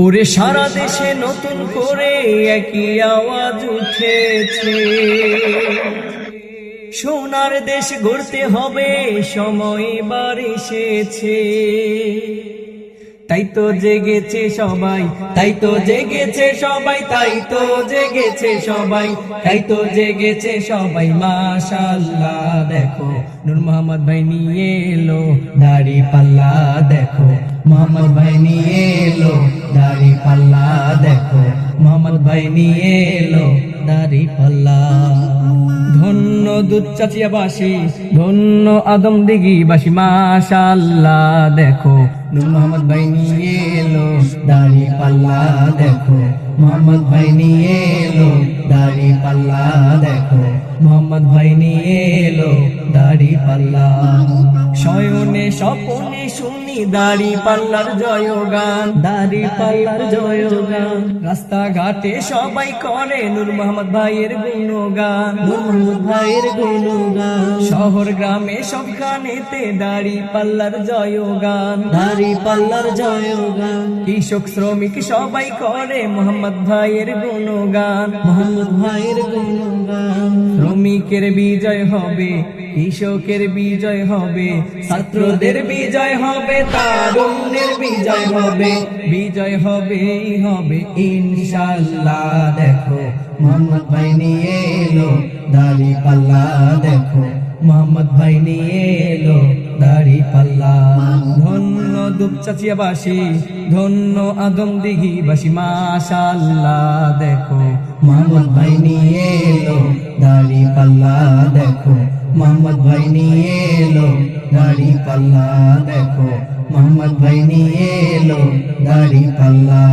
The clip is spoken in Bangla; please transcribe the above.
ওরে সারা দেশে নতুন করে একই আওয়াজ উঠেছে, সোনার দেশ গড়তে হবে, সময় এবার এসেছে। তাই তো জেগেছে সবাই, তাই তো জেগেছে সবাই, তাই তো জেগেছে সবাই, তাই তো জেগেছে সবাই। মাশাআল্লাহ দেখো নূর মোহাম্মদ ভাই নিয়ে এলো দাড়ি পাল্লা, দেখো মোহাম্মদ ভাই নিয়ে এলো দাড়ি পাল্লা, দেখো মোহাম্মদ ভাই নিয়ে এলো দাড়ি পাল্লা। ধন্য দুধ চাচিয়াবাসী, ধন্য আদম দিঘি বাসী, মাশাআল্লাহ দেখো নূর মোহাম্মদ ভাই নিয়ে এলো দাড়ি পাল্লা, দেখো মোহাম্মদ ভাই নিয়ে এলো দাড়ি পাল্লা, দেখো মোহাম্মদ ভাই নিয়ে এলো দাড়ি পাল্লা। শয়নে স্বপনে শুনি দাড়ি পাল্লার জয়গান, দাড়ি পাল্লার জয়গান। রাস্তাঘাটে সবাই করে নূর মোহাম্মদ ভাইয়ের গুণগান, নূর মোহাম্মদ ভাইয়ের গুণগান। শহর গ্রামে সবখানেতে দাড়ি পাল্লার জয়গান, দাড়ি পাল্লার জয়গান। কৃষক শ্রমিক সবাই করে মোহাম্মদ ভাইয়ের গুণগান, মোহাম্মদ ভাইয়ের গুণগান। শ্রমিকের বিজয় হবে, কৃষকের বিজয় হবে, ছাত্রদের বিজয় হবে, তারুণ্যের বিজয় হবে, বিজয় হবে হবে ইনশাআল্লাহ। দেখো মোহাম্মদ ভাই নিয়ে এলো দাড়ি পাল্লা, দেখো মোহাম্মদ ভাই নিয়ে এলো দাড়ি পাল্লা। ধন্য দুপচাচিয়াবাসী, ধন্য আদম দিঘি বাসী, মাশাআল্লাহ দেখো মোহাম্মদ ভাই নিয়ে এলো দাড়ি পাল্লা, দেখো মোহাম্মদ ভাই নিয়ে এলো দাড়ি পাল্লা, দেখো মোহাম্মদ ভাই নিয়ে এলো দাড়ি পাল্লা।